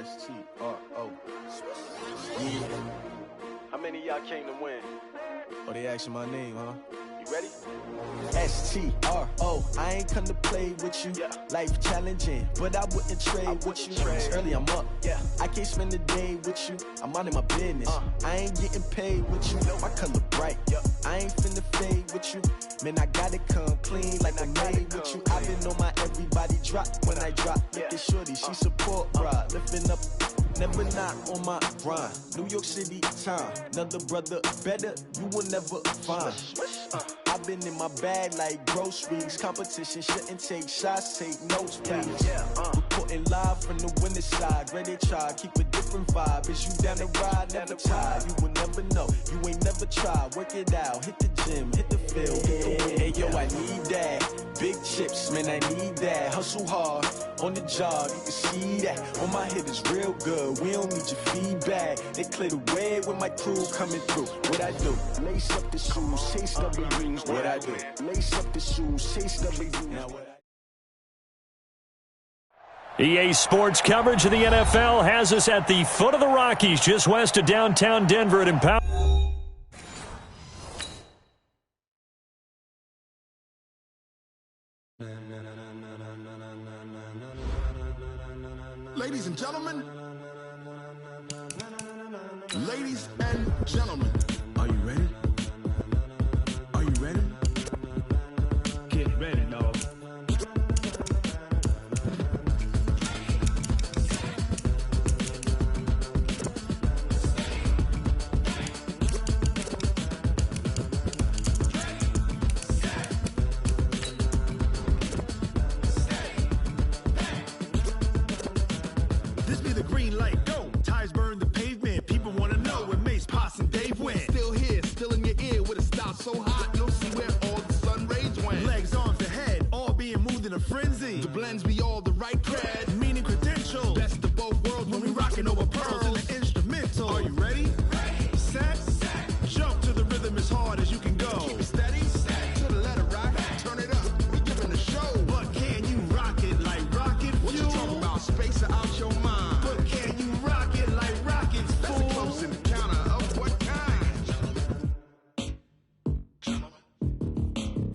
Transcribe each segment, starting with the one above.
S-T-R-O. Yeah. How many of y'all came to win? Oh, they asking my name, huh? You ready? S-T-R-O. I ain't come to play with you. Yeah. Life challenging, but I wouldn't trade with you. It's early, I'm up. Yeah. I can't spend the day with you. I'm out in my business. I ain't getting paid with you. My color bright. I ain't finna fade with you. Man, I gotta come clean like I made with you. I've been on my everybody drop when I drop. Look at shorty, she support, bruh. Lifting up, never not on my grind. New York City time, another brother better, you will never find. I've been in my bag like groceries. Competition shouldn't take shots, take notes, please. Reporting live from the winning side. Great they try, keep a different vibe. Is you down the ride, never tired. You will never know, you ain't never tried. Work it out, hit the gym, hit the field, hit the win. Hey yo, I need that. Big chips, man, I need that. Hustle hard, on the job, you can see that. On my hit is real good, we don't need your feedback. They clear the way with my crew coming through. What I do? Lace up the shoes, chase up the rings. What I do? Lace up the shoes, chase up the rings. Now what EA Sports coverage of the NFL has us at the foot of the Rockies, just west of downtown Denver at Empower. Ladies and gentlemen, ladies and gentlemen, are you ready? Are you ready? Get ready, dog. this be the green light, go. Tires burn the pavement, people want to know where Mace, Potts, and Dave went. Still here, still in your ear with a style so hot, no see where all the sun rays went. Legs, arms, the head, all being moved in a frenzy. The blends be all the right cred, meaning credentials. Best of both worlds when we rocking over pearls in the instrumental. Are you ready? Ready. Set. Jump to the rhythm as hard as you can go. Keep it steady. To the letter right. Turn it up. We giving the show. But can you rock it like rocket fuel? What you talking about? Space or out your mind? But can you rock it like rockets, fool? That's a close encounter of what kind?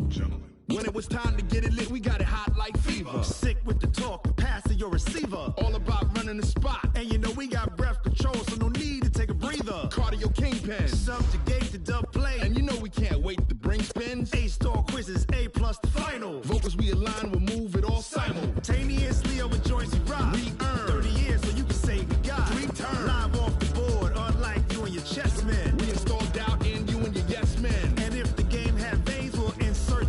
Gentlemen. When it was time to get it lit, we got it hot like fever. Sick with the talk, pass to your receiver. All about running the spot. And you know we got breath control, so no need to take a breather. Cardio kingpin, subjugate the dub play. And you know we can't wait to bring spins. A-star quizzes, A+ the final. Vocals we align, we'll move it all simultaneously over joints we rock. We earn 30 years so you can say we got 3 turns. Live off the board, unlike you and your chess men. We install doubt in you and your yes men. And if the game had veins, we'll insert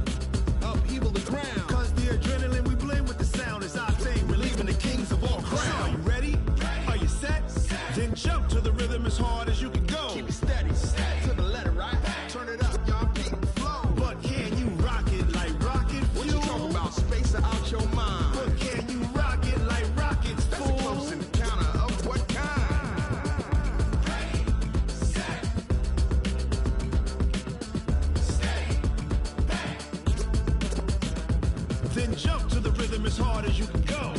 upheaval the ground. Cause the adrenaline we blend with the sound is our thing. Relieving the kings of all crowns. So are you ready? Are you set? Then jump to the rhythm as hard as you can go. Keep it steady. To the letter right. Turn it up, y'all keep the flow. But can you rock it like rocket fuel? What you talking about? Space or out your mind? But can you rock it like rockets, fool? That's a close encounter of what kind? Ready, set, steady, back. Then jump to the rhythm as hard as you can go.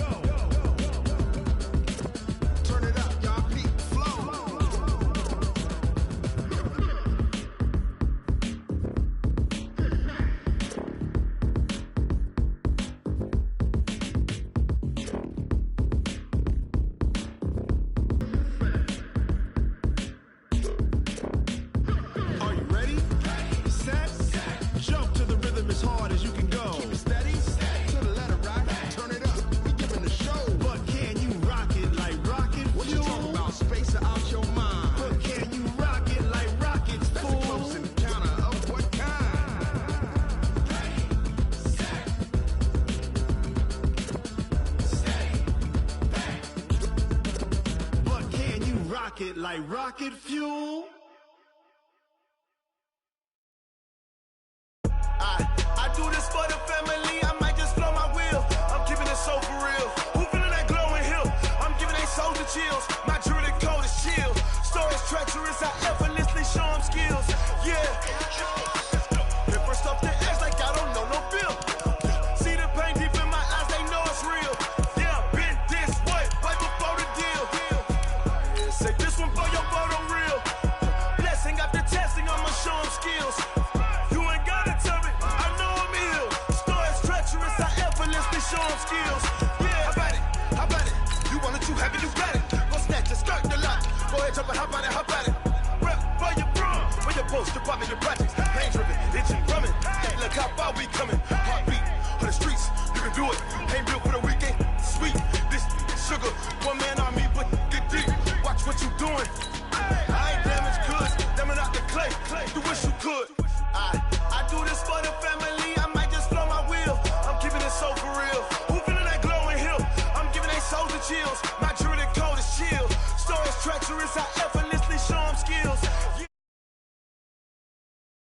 Turn it up, y'all keep the flow. Are you ready? Set. Jump to the rhythm as hard as you can go. Keep it steady. To the letter right. Turn it up. We giving the show. But can you rock it like rocket fuel? What you talking about? Space or out your mind? But can you rock it like rockets, fool? That's a close encounter of what kind? Ready, set, steady, back. But can you rock it like rocket fuel? I do this for the family, I might just blow my wheel. I'm keeping it so for real. Who feeling that glowing hill? I'm giving they soldier chills. My jewelry code is chill. Stories treacherous, I effortlessly show them skills. Yeah. Hit first off the edge like I don't know no feel. See the pain deep in my eyes, they know it's real. Yeah, been this way, right before the deal. skills. Yeah, how about it? You want it, you have it, you got it. Go snatch it, skirt the lot. Go ahead, jump it, how about it? Rep for your bro, for your post, your pop, your projects. Pain driven, itching, drumming. Look how far we coming. Heartbeat on the streets, you can do it. Ain't built for the weekend. Sweet, this sugar, one man army, but get deep. Watch what you doing. I ain't damaged goods, damn it out the clay. You wish you could. I do this for the family. I might just blow my wheel. I'm keeping it so for real. Who feeling that glowing hill? I'm giving they souls the chills. My jewelry code is chill. Stories treacherous, I effortlessly show them skills.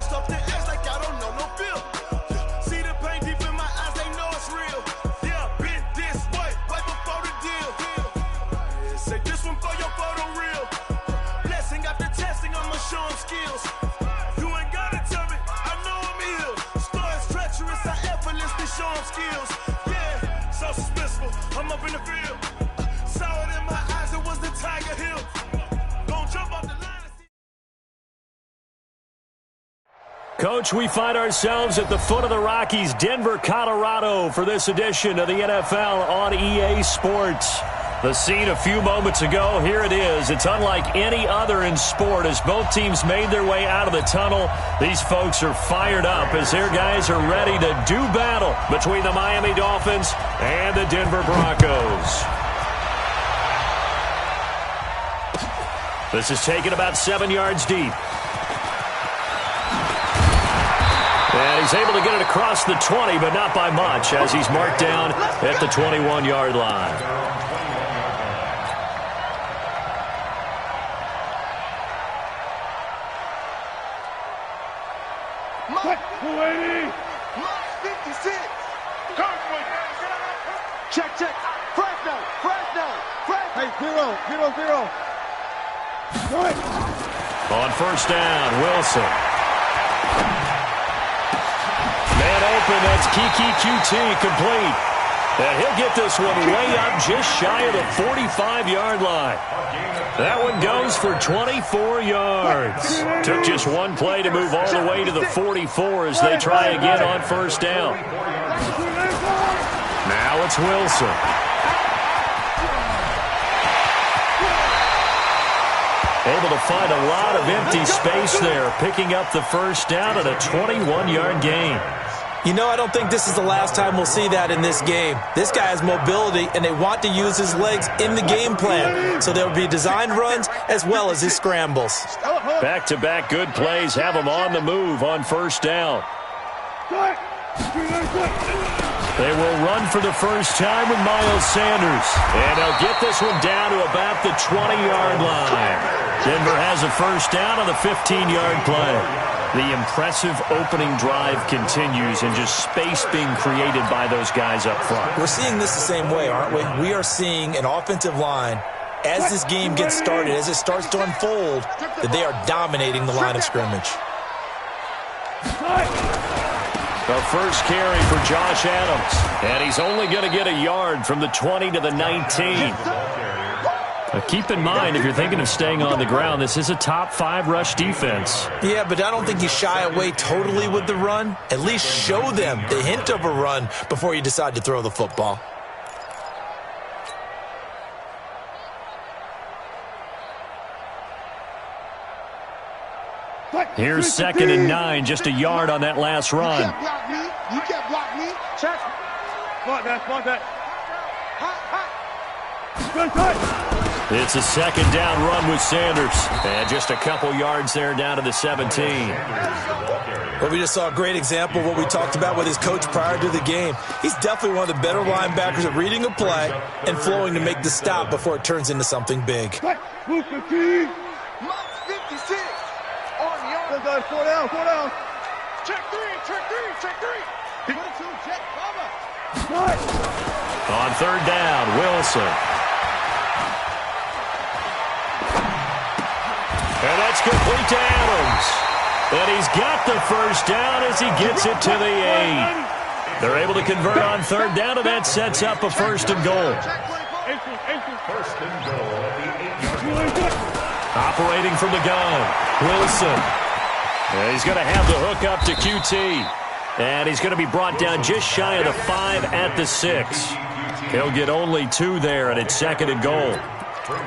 Stuff their ass like I don't know no feel. See the pain deep in my eyes, they know it's real. Yeah, been this way, right before the deal. Say this one for your photo real. Blessing after testing, I'ma show them skills. You ain't gotta tell me, I know I'm ill. Stories treacherous, I effortlessly show them skills. Yeah, so suspenseful, I'm up in the field. Saw it in my eyes, it was the Tiger Hill. Gon' jump off the line. Coach, we find ourselves at the foot of the Rockies, Denver, Colorado, for this edition of the NFL on EA Sports. The scene a few moments ago, here it is. It's unlike any other in sport as both teams made their way out of the tunnel. These folks are fired up as their guys are ready to do battle between the Miami Dolphins and the Denver Broncos. This is taken about 7 yards deep. And he's able to get it across the 20, but not by much, as he's marked down at the 21-yard line. Mark 56. Check. Fresno. Hey, 0. Good. On first down, Wilson. Man open, that's Kiki QT complete. And he'll get this one way up just shy of the 45-yard line. That one goes for 24 yards. Took just one play to move all the way to the 44 as they try again on first down. Now it's Wilson. Able to find a lot of empty space there, picking up the first down at a 21-yard gain. You know, I don't think this is the last time we'll see that in this game. This guy has mobility, and they want to use his legs in the game plan. So there will be designed runs as well as his scrambles. Back-to-back good plays have him on the move on first down. They will run for the first time with Miles Sanders. And they'll get this one down to about the 20-yard line. Denver has a first down on the 15-yard play. The impressive opening drive continues and just space being created by those guys up front. We're seeing this the same way, aren't we? We are seeing an offensive line, as this game gets started, as it starts to unfold, that they are dominating the line of scrimmage. The first carry for Josh Adams. And he's only going to get a yard from the 20 to the 19. But keep in mind, if you're thinking of staying on the ground, this is a top-5 rush defense. Yeah, but I don't think you shy away totally with the run. At least show them the hint of a run before you decide to throw the football. Here's 2nd and 9, just a yard on that last run. You can't block me. Check. Block that. It's a 2nd down run with Sanders. And just a couple yards there down to the 17. Well, we just saw a great example of what we talked about with his coach prior to the game. He's definitely one of the better linebackers at reading a play and flowing to make the stop before it turns into something big. Mark 56. Four down. Check three. Jet cover. On 3rd down, Wilson. And that's complete to Adams. And he's got the first down as he gets it to the 8. They're able to convert on 3rd down, and that sets up a 1st and goal. Operating from the gun, Wilson. And he's going to have the hook up to QT. And he's going to be brought down just shy of the 5 at the 6. He'll get only 2 there, and it's 2nd and goal.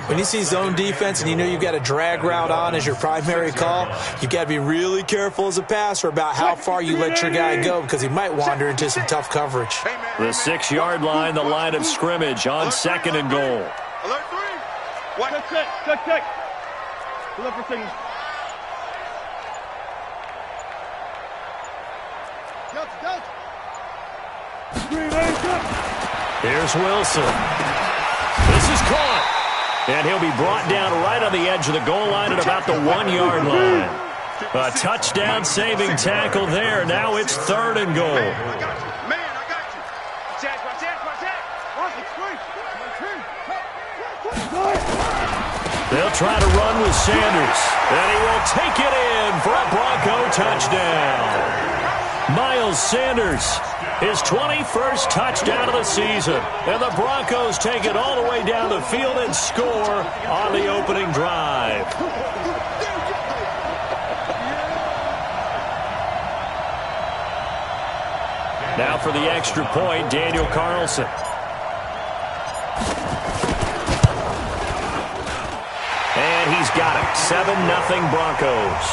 When you see zone defense and you know you've got a drag route on as your primary call, you've got to be really careful as a passer about how far you let your guy go because he might wander into some tough coverage. The 6-yard line, the line of scrimmage on 2nd and goal. Alert 3. What? Check. Look for signal. Here's Wilson. This is caught. And he'll be brought down right on the edge of the goal line at about the 1-yard line. A touchdown-saving tackle there. Now it's 3rd and goal. I got you. Man, I got you. Check. They'll try to run with Sanders. And he will take it in for a Bronco touchdown. Miles Sanders, his 21st touchdown of the season. And the Broncos take it all the way down the field and score on the opening drive. Now for the extra point, Daniel Carlson. And he's got it. 7-0 Broncos.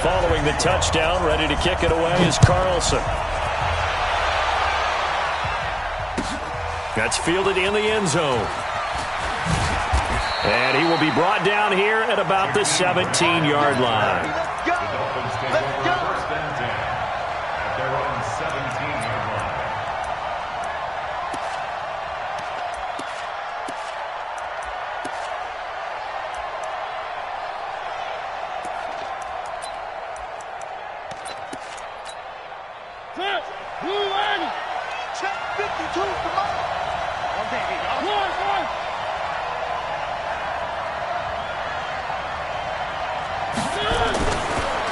Following the touchdown, ready to kick it away is Carlson. That's fielded in the end zone. And he will be brought down here at about the 17-yard line. Let's go. Check 52, come on. One.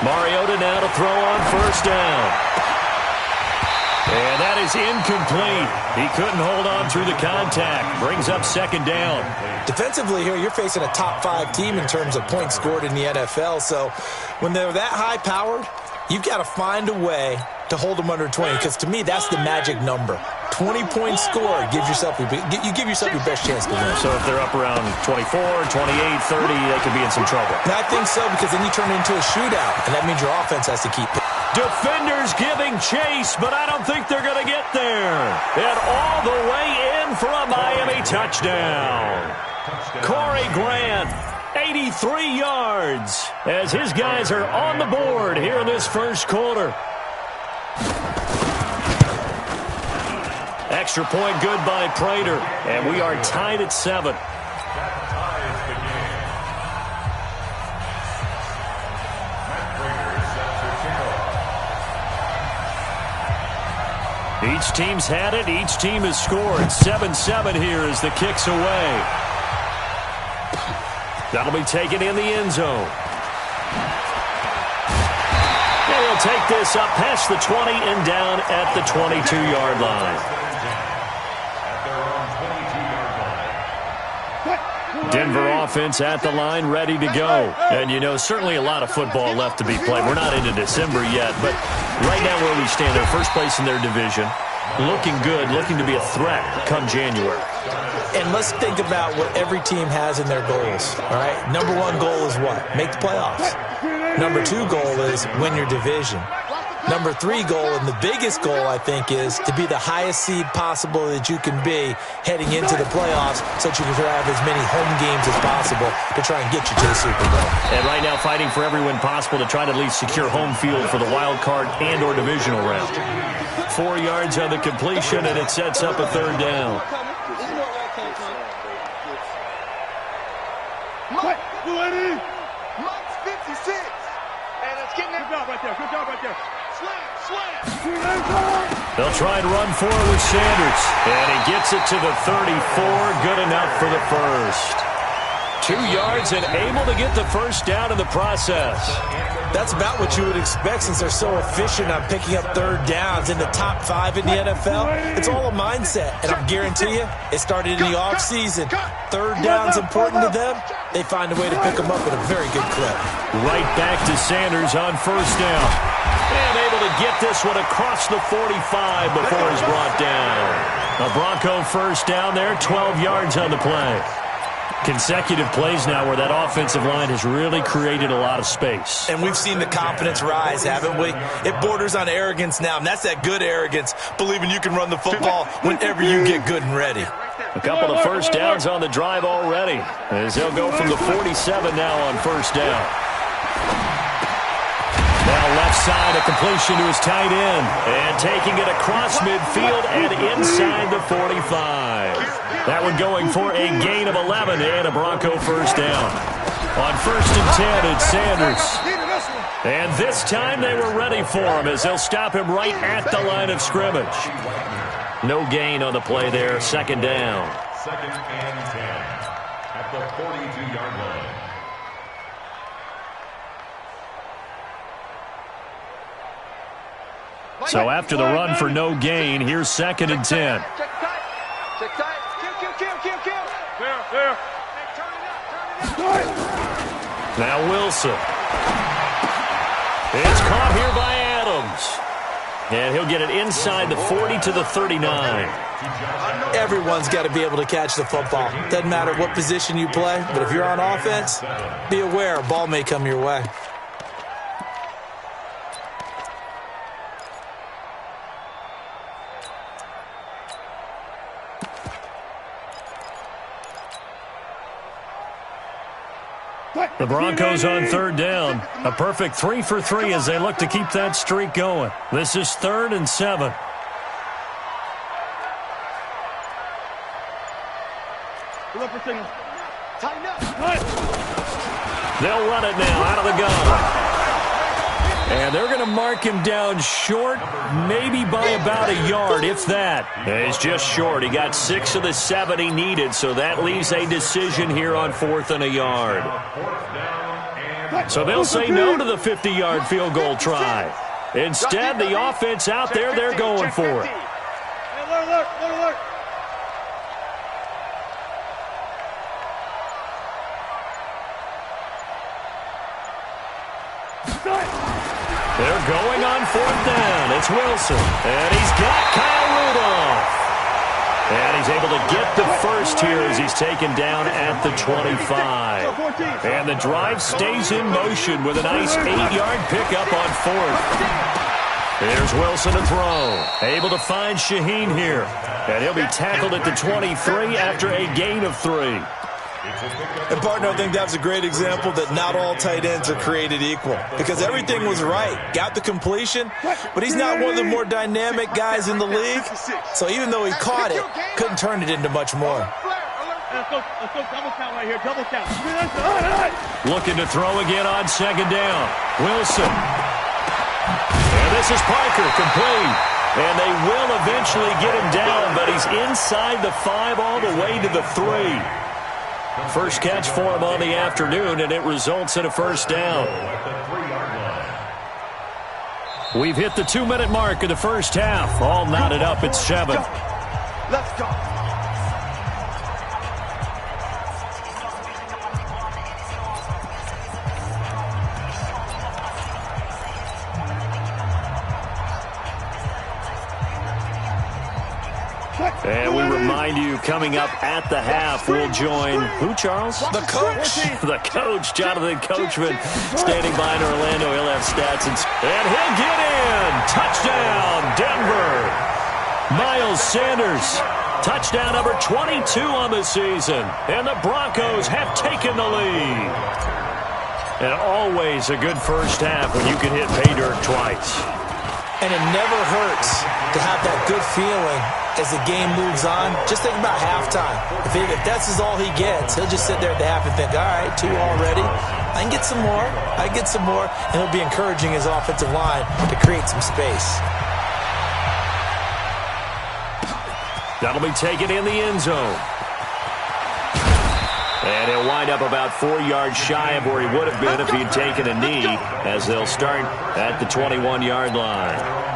Mariota now to throw on 1st down. And that is incomplete. He couldn't hold on through the contact. Brings up 2nd down. Defensively here, you're facing a top 5 team in terms of points scored in the NFL. So when they're that high-powered, you've got to find a way to hold them under 20, because to me, that's the magic number. 20 points scored, you give yourself your best chance to win. So if they're up around 24, 28, 30, they could be in some trouble. And I think so, because then you turn it into a shootout, and that means your offense has to keep. Defenders giving chase, but I don't think they're going to get there. And all the way in for a Miami touchdown. Corey Grant, 83 yards, as his guys are on the board here in this first quarter. Extra point good by Prater, and we are tied at 7. Each team's had it. Each team has scored. 7-7 here as the kick's away. That'll be taken in the end zone. And he'll take this up past the 20 and down at the 22-yard line. Denver offense at the line, ready to go. And, you know, certainly a lot of football left to be played. We're not into December yet, but right now where we stand, they're first place in their division. Looking good, looking to be a threat come January. And let's think about what every team has in their goals, all right? Number 1 goal is what? Make the playoffs. Number 2 goal is win your division. Number 3 goal, and the biggest goal, I think, is to be the highest seed possible that you can be heading into the playoffs so that you can have as many home games as possible to try and get you to the Super Bowl. And right now fighting for every win possible to try to at least secure home field for the wild card and or divisional round. 4 yards on the completion, and it sets up a 3rd down. Mike's 56. And it's getting it. Good job right there. They'll try and run forward with Sanders. And he gets it to the 34. Good enough for the first. 2 yards and able to get the first down in the process. That's about what you would expect since they're so efficient on picking up 3rd downs in the top 5 in the NFL. It's all a mindset, and I guarantee you, it started in the offseason. 3rd down's important to them. they find a way to pick them up at a very good clip. Right back to Sanders on first down. And able to get this one across the 45 before he's brought down. A Bronco first down there, 12 yards on the play. Consecutive plays now where that offensive line has really created a lot of space. And we've seen the confidence rise, haven't we? It borders on arrogance now, and that's that good arrogance, believing you can run the football whenever you get good and ready. A couple of first downs on the drive already, as they'll go from the 47 now on first down. Now left side, a completion to his tight end. And taking it across midfield and inside the 45. That one going for a gain of 11 and a Bronco first down. On first and 10, it's Sanders. And this time they were ready for him as they'll stop him right at the line of scrimmage. No gain on the play there, second down. Second and 10 at the 42-yard line. So after the run for no gain, here's second and 10. Now Wilson. It's caught here by Adams. And he'll get it inside the 40 to the 39. Everyone's got to be able to catch the football. Doesn't matter what position you play, but if you're on offense, be aware a ball may come your way. The Broncos on third down. A perfect 3 for 3 as they look to keep that streak going. This is 3rd and 7. They'll run it now out of the gun. And they're going to mark him down short, maybe by about a yard, if that. He's just short. He got 6 of the 7 he needed, so that leaves a decision here on 4th and a yard. So they'll say no to the 50-yard field goal try. Instead, the offense out there, they're going for it. They're going on 4th down. It's Wilson. And he's got Kyle Rudolph. And he's able to get the first here as he's taken down at the 25. And the drive stays in motion with a nice 8-yard pickup on 4th. There's Wilson to throw. Able to find Shaheen here. And he'll be tackled at the 23 after a gain of 3. And, partner, I think that was a great example that not all tight ends are created equal. Because everything was right. Got the completion, but he's not one of the more dynamic guys in the league. So even though he caught it, couldn't turn it into much more. Let's go double count right here, double count. Looking to throw again on second down. Wilson. And this is Parker, complete. And they will eventually get him down, but he's inside the 5 all the way to the 3. First catch for him on the afternoon, and it results in a first down. We've hit the 2-minute mark of the first half. All knotted up at 7. Let's go. And we remind you, coming up at the half, we'll join who, Charles? The coach. The coach, Jonathan Coachman, standing by in Orlando. He'll have stats, and he'll get in. Touchdown, Denver. Miles Sanders, touchdown number 22 on the season. And the Broncos have taken the lead. And always a good first half when you can hit pay dirt twice. And it never hurts to have that good feeling as the game moves on. Just think about halftime. If that's all he gets, he'll just sit there at the half and think, all right, 2 already. I can get some more. I can get some more. And he'll be encouraging his offensive line to create some space. That'll be taken in the end zone. And he'll wind up about 4 yards shy of where he would have been if he'd taken a knee, as they'll start at the 21-yard line.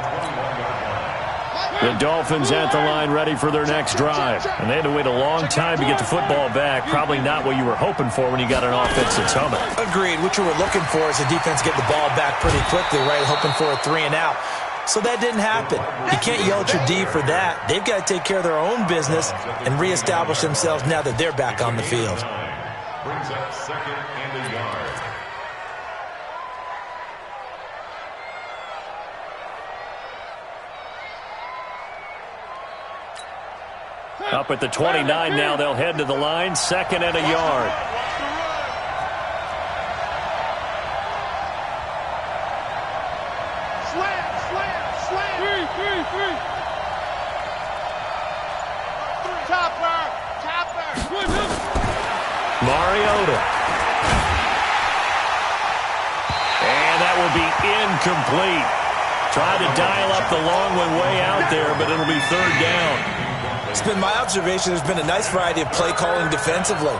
The Dolphins at the line ready for their next drive. And they had to wait a long time to get the football back. Probably not what you were hoping for when you got an offense that's humming. Agreed. What you were looking for is the defense get the ball back pretty quickly, right? Hoping for a 3-and-out. So that didn't happen. You can't yell at your D for that. They've got to take care of their own business and reestablish themselves now that they're back on the field. Brings up 2nd and a yard. Up at the 29 now, they'll head to the line. 2nd and a yard. Mariota. And that will be incomplete. Tried to dial up the long one way out there, but it'll be 3rd down. It's been my observation there's been a nice variety of play calling defensively.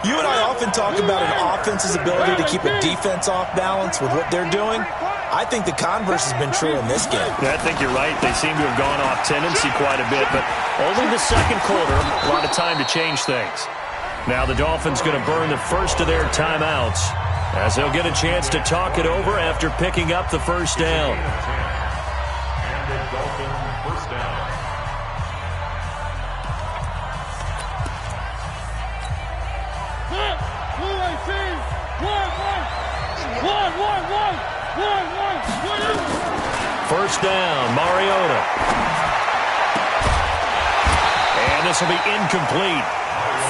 You and I often talk about an offense's ability to keep a defense off balance with what they're doing. I think the converse has been true in this game. Yeah, I think you're right. They seem to have gone off tendency quite a bit, but only the 2nd quarter, a lot of time to change things. Now the Dolphins going to burn the first of their timeouts as they'll get a chance to talk it over after picking up the 1st down. And the Dolphins 1st down. First down, Mariota. And this will be incomplete.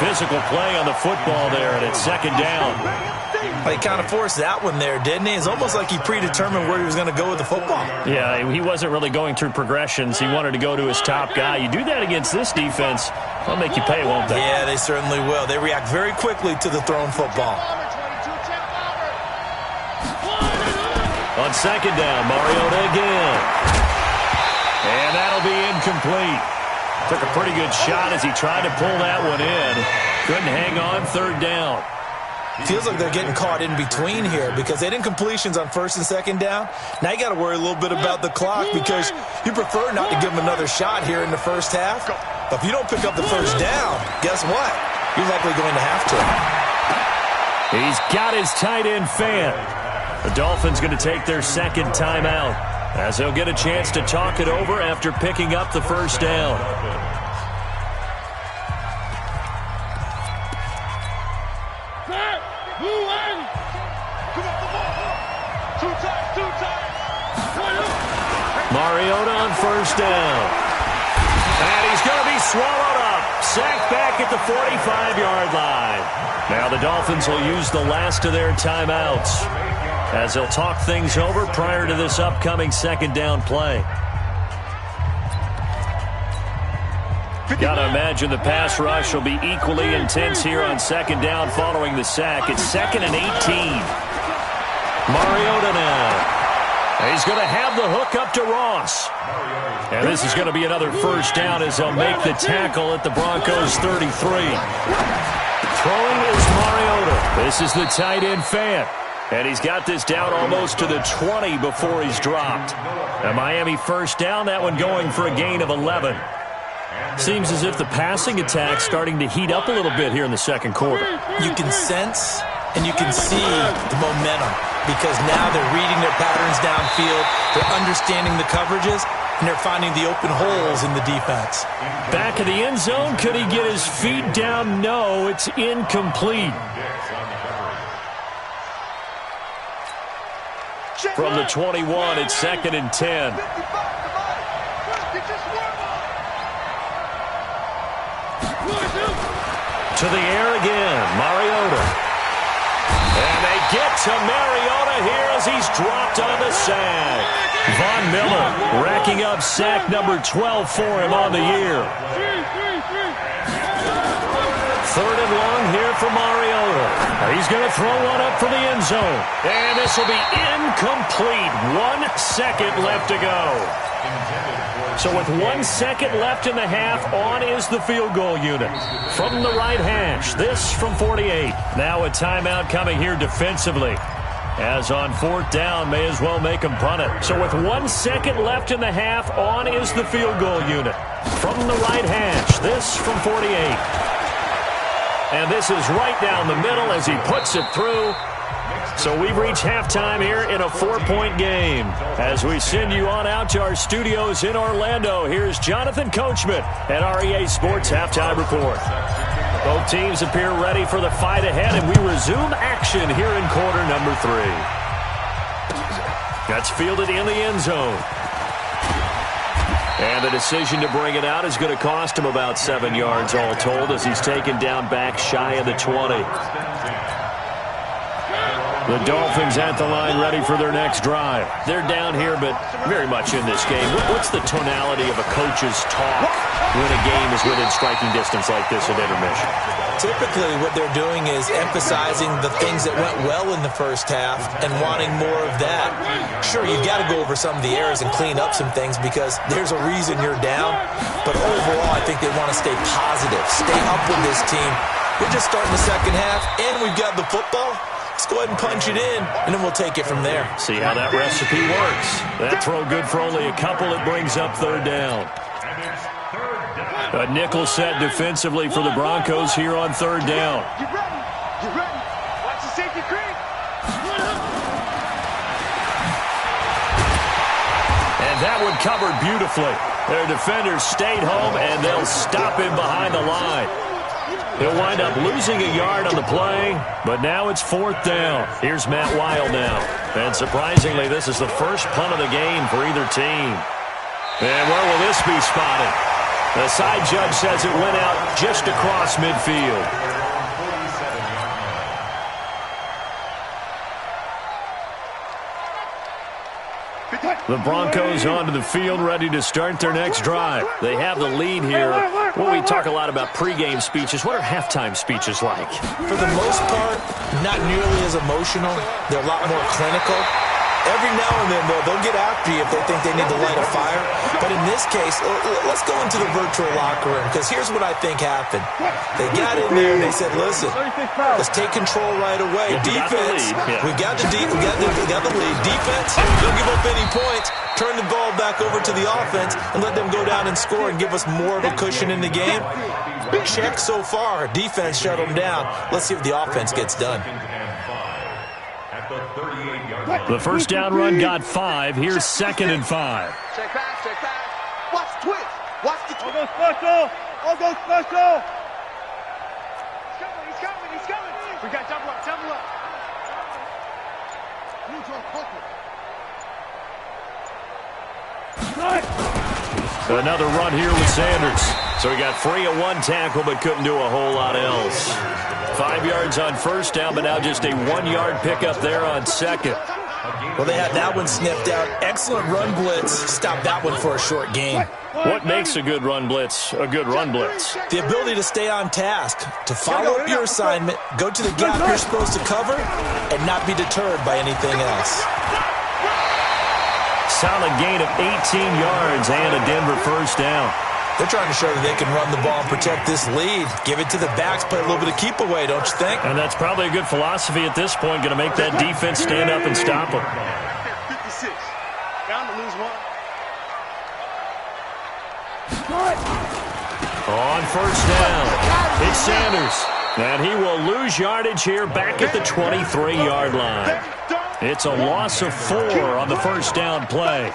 Physical play on the football there, and it's 2nd down. He kind of forced that one there, didn't he? It's almost like he predetermined where he was going to go with the football. Yeah, he wasn't really going through progressions. He wanted to go to his top guy. You do that against this defense, they'll make you pay, won't they? Yeah, they certainly will. They react very quickly to the thrown football. On 2nd down, Mariota again. And that'll be incomplete. Took a pretty good shot as he tried to pull that one in. Couldn't hang on. 3rd down. Feels like they're getting caught in between here because they didn't completions on 1st and 2nd down. Now you got to worry a little bit about the clock because you prefer not to give them another shot here in the 1st half. But if you don't pick up the 1st down, guess what? You're likely going to have to. He's got his tight end fan. The Dolphins going to take their 2nd timeout as they'll get a chance to talk it over after picking up the 1st down. Mariota on 1st down. And he's going to be swallowed up. Sacked back at the 45-yard line. Now the Dolphins will use the last of their timeouts as they'll talk things over prior to this upcoming 2nd down play. Got to imagine the pass rush will be equally intense here on 2nd down following the sack. It's 2nd and 18. Mariota now. He's going to have the hook up to Ross. And this is going to be another 1st down as they'll make the tackle at the Broncos 33. Throwing is Mariota. This is the tight end fan. And he's got this down almost to the 20 before he's dropped. A Miami 1st down, that one going for a gain of 11. Seems as if the passing attack's starting to heat up a little bit here in the 2nd quarter. You can sense and you can see the momentum because now they're reading their patterns downfield, they're understanding the coverages, and they're finding the open holes in the defense. Back of the end zone, could he get his feet down? No, it's incomplete. From the 21, it's 2nd and 10. To the air again, Mariota. And they get to Mariota here as he's dropped on the sack. Von Miller racking up sack number 12 for him on the year. 3rd and long here for Mariota. He's going to throw one up for the end zone. And this will be incomplete. 1 second left to go. So with 1 second left in the half, on is the field goal unit. From the right hash, this from 48. Now a timeout coming here defensively. As on fourth down, may as well make them punt it. So with 1 second left in the half, on is the field goal unit. From the right hash, this from 48. And this is right down the middle as he puts it through. So we've reached halftime here in a 4-point game. As we send you on out to our studios in Orlando, here's Jonathan Coachman at our EA Sports Halftime Report. Both teams appear ready for the fight ahead, and we resume action here in quarter number 3. That's fielded in the end zone. And the decision to bring it out is going to cost him about 7 yards all told as he's taken down back shy of the 20. The Dolphins at the line ready for their next drive. They're down here, but very much in this game. What's the tonality of a coach's talk when a game is within striking distance like this at intermission? Typically, what they're doing is emphasizing the things that went well in the first half and wanting more of that. Sure, you've got to go over some of the errors and clean up some things because there's a reason you're down. But overall, I think they want to stay positive, stay up with this team. We're just starting the second half, and we've got the football. Let's go ahead and punch it in, and then we'll take it from there. See how that recipe works. That throw good for only a couple. It brings up third down. A nickel set defensively for the Broncos here on third down. Get ready. Get ready. Watch the safety creep. And that one covered beautifully. Their defenders stayed home, and they'll stop him behind the line. He'll wind up losing a yard on the play, but now it's fourth down. Here's Matt Weil now. And surprisingly, this is the first punt of the game for either team. And where will this be spotted? The side judge says it went out just across midfield. The Broncos onto the field, ready to start their next drive. They have the lead here. Well, we talk a lot about pregame speeches. What are halftime speeches like? For the most part, not nearly as emotional. They're a lot more clinical. Every now and then, though, they'll get after you if they think they need to light a fire. But in this case, let's go into the virtual locker room, because here's what I think happened. They got in there and they said, listen, let's take control right away. Defense, we got the lead. Defense, don't give up any points. Turn the ball back over to the offense and let them go down and score and give us more of a cushion in the game. Check so far. Defense shut them down. Let's see if the offense gets done. The first down run got 5. Here's 2nd and 5. Check back, check back. Watch the twist. Watch the twist. I'll go special. I'll go special. He's coming, he's coming, he's coming. We got double up, double up. Another run here with Sanders. So he got free of one tackle but couldn't do a whole lot else. 5 yards on first down, but now just a 1-yard pickup there on second. Well, they had that one sniffed out. Excellent run blitz. Stop that one for a short gain. What makes a good run blitz a good run blitz? The ability to stay on task, to follow up your assignment, go to the gap you're supposed to cover, and not be deterred by anything else. Solid gain of 18 yards and a Denver first down. They're trying to show that they can run the ball and protect this lead. Give it to the backs, play a little bit of keep away, don't you think? And that's probably a good philosophy at this point, going to make that defense stand up and stop them. 56. Down to lose one. On first down, it's Sanders. And he will lose yardage here back at the 23-yard line. It's a loss of 4 on the first down play.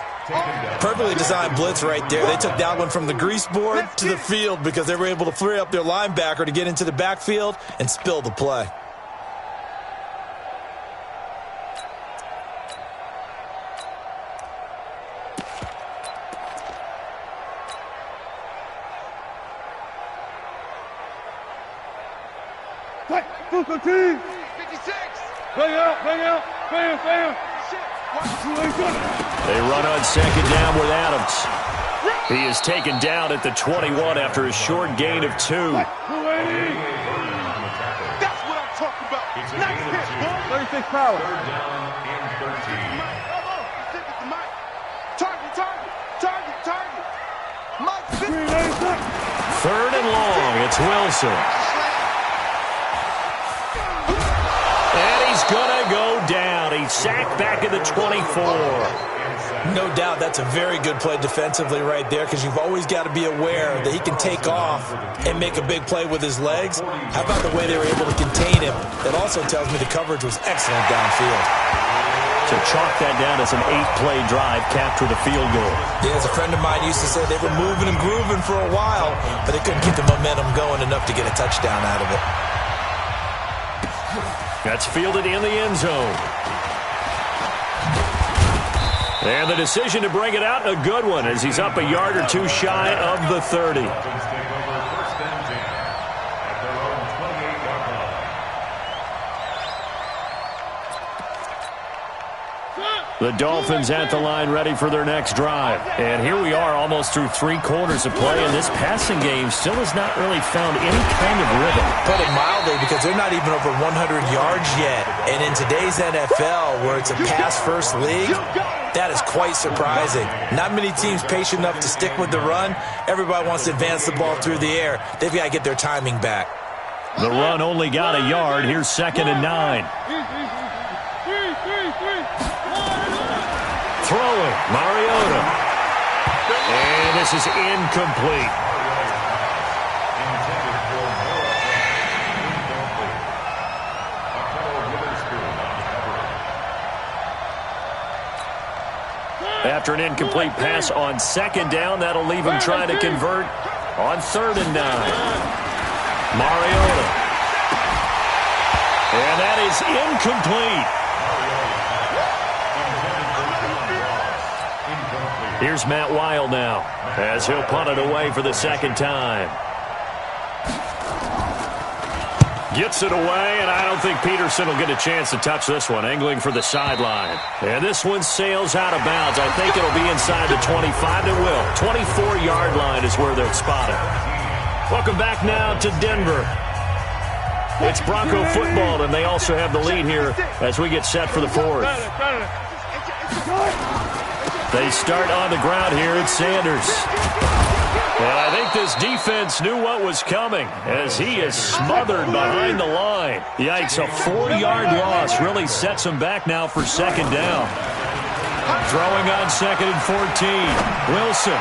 Perfectly designed blitz right there. They took that one from the grease board to the field because they were able to free up their linebacker to get into the backfield and spill the play. Focus team. 56. Bring out, bring out, bam, bam. They run on second down with Adams. He is taken down at the 21 after a short gain of 2. That's what I'm talking about. Nice hit, boy. 36 power. Third down and 13. Target, target, target, target. Third and long. It's Wilson. And he's going to go down. He back at the 24. No doubt that's a very good play defensively right there, because you've always got to be aware that he can take off and make a big play with his legs. How about the way they were able to contain him? That also tells me the coverage was excellent downfield. To chalk that down as an 8-play drive, capture the field goal. Yeah, as a friend of mine used to say, they were moving and grooving for a while, but they couldn't keep the momentum going enough to get a touchdown out of it. That's fielded in the end zone. And the decision to bring it out, a good one, as he's up a yard or two shy of the 30. The Dolphins at the line ready for their next drive. And here we are almost through 3 quarters of play, and this passing game still has not really found any kind of rhythm. Put it mildly, because they're not even over 100 yards yet. And in today's NFL, where it's a pass-first league, that is quite surprising. Not many teams patient enough to stick with the run. Everybody wants to advance the ball through the air. They've got to get their timing back. The run only got a yard. Here's 2nd and 9. Throwing, Mariota. And this is incomplete. After an incomplete pass on 2nd down, that'll leave him trying to convert on 3rd and 9. Mariota. And that is incomplete. Here's Matt Weil now, as he'll punt it away for the 2nd time. Gets it away, and I don't think Peterson will get a chance to touch this one. Angling for the sideline. And this one sails out of bounds. I think it'll be inside the 25. It will. 24-yard line is where they'll spot it. Welcome back now to Denver. It's Bronco football, and they also have the lead here as we get set for the 4th. They start on the ground here. It's Sanders. And I think this defense knew what was coming, as he is smothered behind the line. Yikes, a 4-yard loss really sets him back now for 2nd down. Throwing on 2nd and 14. Wilson.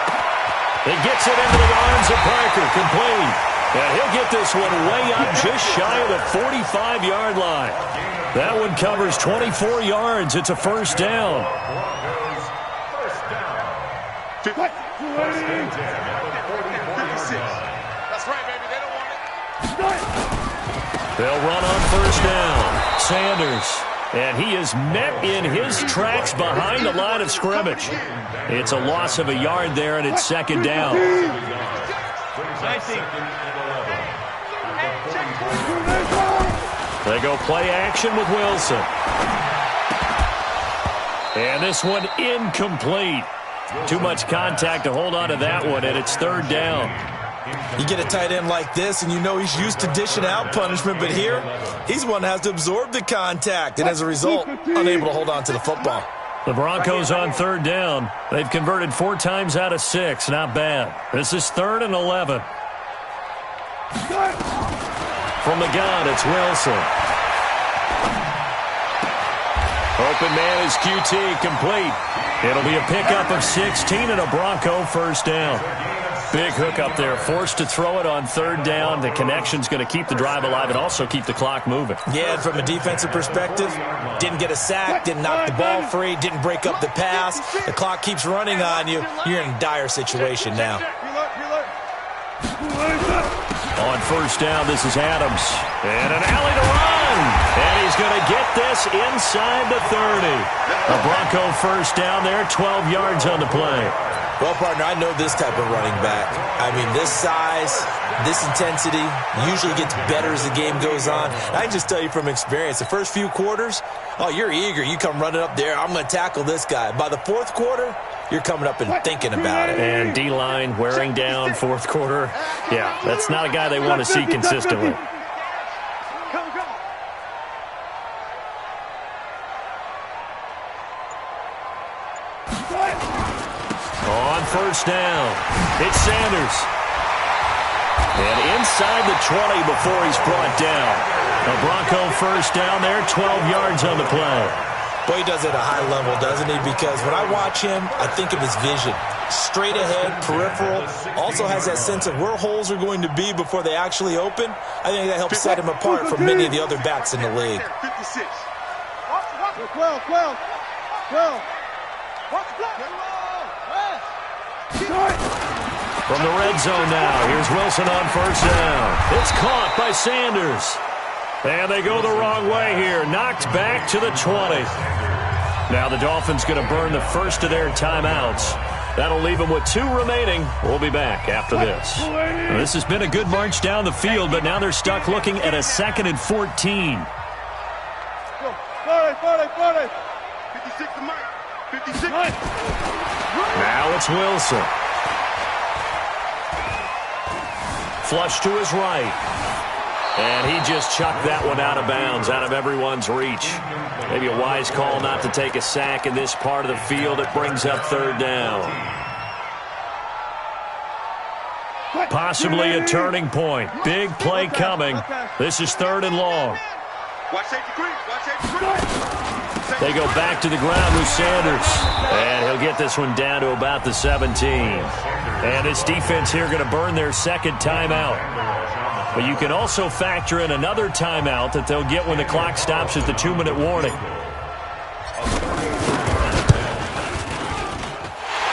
He gets it into the arms of Parker. Complete. And he'll get this one way up just shy of the 45-yard line. That one covers 24 yards. It's a 1st down. That's right, baby. They don't want it. They'll run on 1st down. Sanders. And he is met in his tracks behind the line of scrimmage. It's a loss of a yard there, and it's 2nd down. They go play action with Wilson. And this one incomplete. Too much contact to hold on to that one, and it's 3rd down. You get a tight end like this, and you know he's used to dishing out punishment, but here, he's one that has to absorb the contact, and as a result, unable to hold on to the football. The Broncos on 3rd down. They've converted 4 times out of 6. Not bad. This is 3rd and 11. From the gun, it's Wilson. Open man is QT, complete. It'll be a pickup of 16 and a Bronco 1st down. Big hook up there, forced to throw it on 3rd down. The connection's going to keep the drive alive and also keep the clock moving. Yeah, and from a defensive perspective, didn't get a sack, didn't knock the ball free, didn't break up the pass. The clock keeps running on you. You're in a dire situation now. On 1st down, this is Adams. And an alley to run. And he's going to get this inside the 30. A Bronco 1st down there, 12 yards on the play. Well, partner, I know this type of running back. I mean, this size, this intensity usually gets better as the game goes on. I can just tell you from experience, the first few quarters, oh, you're eager. You come running up there, I'm going to tackle this guy. By the 4th quarter, you're coming up and thinking about it. And D-line wearing down 4th quarter. Yeah, that's not a guy they want to see consistently. On 1st down, it's Sanders. And inside the 20 before he's brought down. A Bronco 1st down there, 12 yards on the play. Boy, he does it at a high level, doesn't he? Because when I watch him, I think of his vision. Straight ahead, peripheral. Also has that sense of where holes are going to be before they actually open. I think that helps set him apart from many of the other backs in the league. 56. From the red zone now, here's Wilson on first down. It's caught by Sanders. And they go the wrong way here. Knocked back to the 20. Now the Dolphins going to burn the first of their timeouts. That'll leave them with 2 remaining. We'll be back after this. Now, this has been a good march down the field, but now they're stuck looking at a 2nd and 14. 56 to Mike. 56. Now it's Wilson. Flush to his right. And he just chucked that one out of bounds, out of everyone's reach. Maybe a wise call not to take a sack in this part of the field. It brings up 3rd down. Possibly a turning point. Big play coming. This is 3rd and long. They go back to the ground with Sanders. And he'll get this one down to about the 17. And this defense here going to burn their 2nd timeout. But you can also factor in another timeout that they'll get when the clock stops at the 2-minute warning.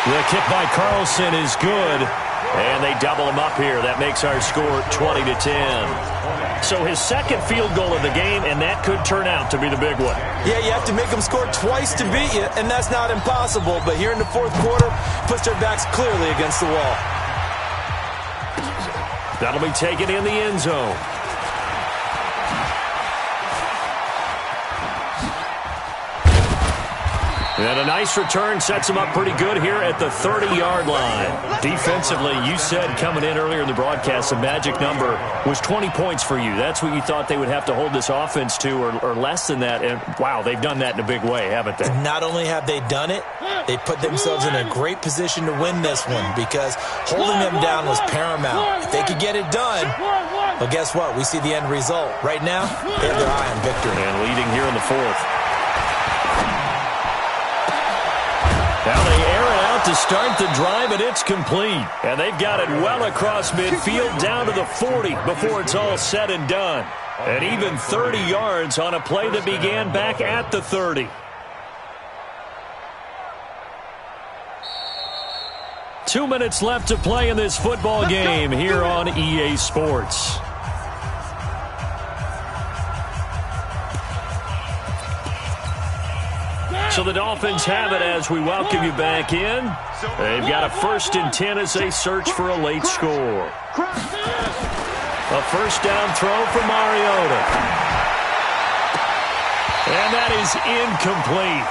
The kick by Carlson is good. And they double him up here. That makes our score 20-10. So his 2nd field goal of the game, and that could turn out to be the big one. Yeah, you have to make them score twice to beat you, and that's not impossible. But here in the 4th quarter, puts their backs clearly against the wall. That'll be taken in the end zone. And a nice return sets him up pretty good here at the 30-yard line. Defensively, you said coming in earlier in the broadcast, the magic number was 20 points for you. That's what you thought they would have to hold this offense to, or less than that. And, wow, they've done that in a big way, haven't they? Not only have they done it, they put themselves in a great position to win this one because holding them down was paramount. If they could get it done, well, guess what? We see the end result. Right now, they have their eye on victory. And leading here in the 4th. Now they air it out to start the drive, and it's complete. And they've got it well across midfield down to the 40 before it's all said and done. And even 30 yards on a play that began back at the 30. Two minutes left to play in this football game here on EA Sports. So the Dolphins have it as we welcome you back in. They've got a 1st and 10 as they search for a late score. A 1st down throw for Mariota. And that is incomplete.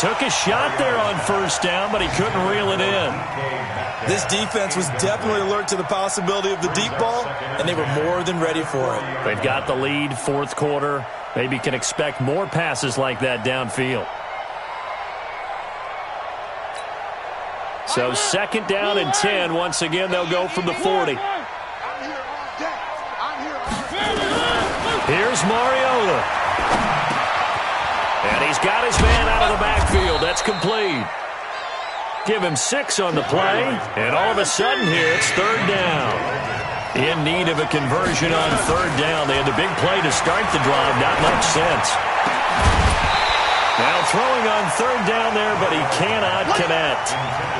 Took a shot there on 1st down, but he couldn't reel it in. This defense was definitely alert to the possibility of the deep ball, and they were more than ready for it. They've got the lead, 4th quarter. Maybe can expect more passes like that downfield. So 2nd down and 10. Once again, they'll go from the 40. Here's Mariota. And he's got his man out of the backfield. That's complete. Give him 6 on the play. And all of a sudden here, it's 3rd down. In need of a conversion on 3rd down. They had the big play to start the drive. Not much sense. Now throwing on 3rd down there, but he cannot connect.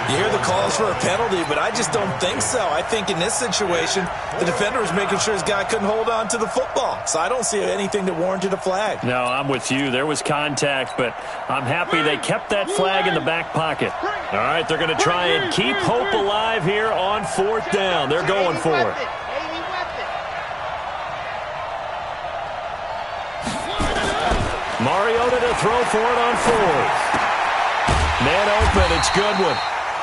You hear the calls for a penalty, but I just don't think so. I think in this situation, the defender was making sure his guy couldn't hold on to the football. So I don't see anything that warranted a flag. No, I'm with you. There was contact, but I'm happy they kept that flag in the back pocket. All right, they're going to try and keep hope alive here on 4th down. They're going for it. Mariota to throw for it on 4th. Man open, it's Goodwin.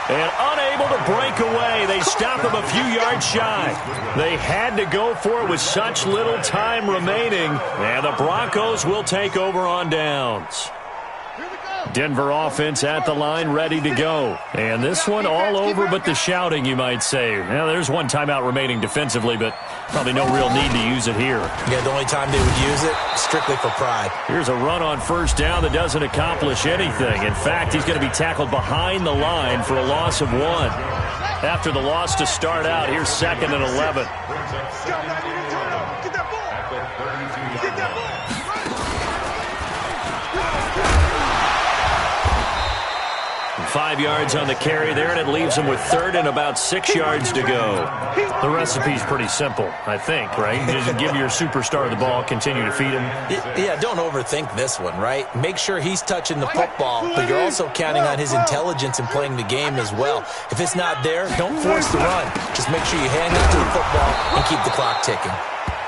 And unable to break away, they stop him a few yards shy. They had to go for it with such little time remaining. And the Broncos will take over on downs. Denver offense at the line, ready to go. And this one all over but the shouting, you might say. Now, there's one timeout remaining defensively, but probably no real need to use it here. Yeah, the only time they would use it, strictly for pride. Here's a run on first down that doesn't accomplish anything. In fact, he's going to be tackled behind the line for a loss of 1. After the loss to start out, here's 2nd and 11. 5 yards on the carry there, and it leaves him with 3rd and about 6 yards to go. The recipe's pretty simple, I think, right? Just give your superstar the ball, continue to feed him. Yeah, don't overthink this one, right? Make sure he's touching the football, but you're also counting on his intelligence in playing the game as well. If it's not there, don't force the run. Just make sure you hang on to the football and keep the clock ticking.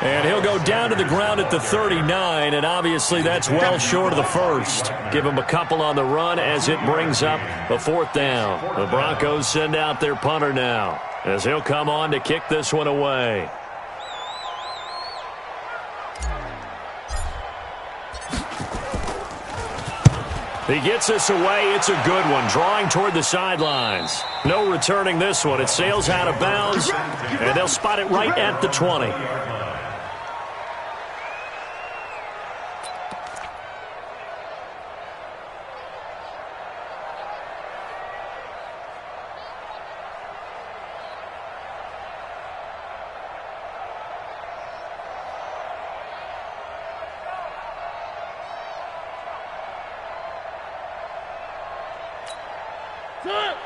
And he'll go down to the ground at the 39, and obviously that's well short of the first. Give him a couple on the run as it brings up a 4th down. The Broncos send out their punter now as he'll come on to kick this one away. He gets this away. It's a good one, drawing toward the sidelines. No returning this one. It sails out of bounds, and they'll spot it right at the 20.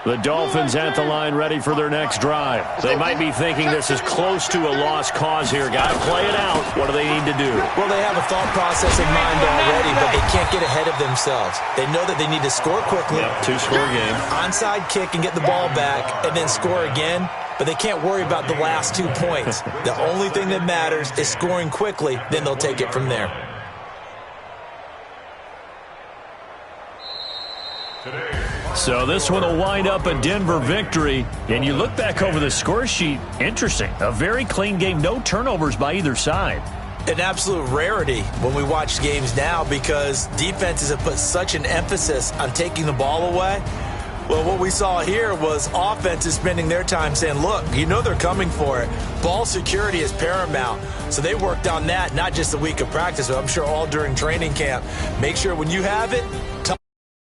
The Dolphins at the line ready for their next drive. They might be thinking this is close to a lost cause here. Got to play it out. What do they need to do? Well, they have a thought process in mind already, but they can't get ahead of themselves. They know that they need to score quickly. Yep, 2-score game. Onside kick and get the ball back and then score again. But they can't worry about the last 2 points. The only thing that matters is scoring quickly. Then they'll take it from there. So this one will wind up a Denver victory. And you look back over the score sheet, interesting. A very clean game, no turnovers by either side. An absolute rarity when we watch games now because defenses have put such an emphasis on taking the ball away. Well, what we saw here was offenses spending their time saying, look, you know they're coming for it. Ball security is paramount. So they worked on that, not just a week of practice, but I'm sure all during training camp. Make sure when you have it,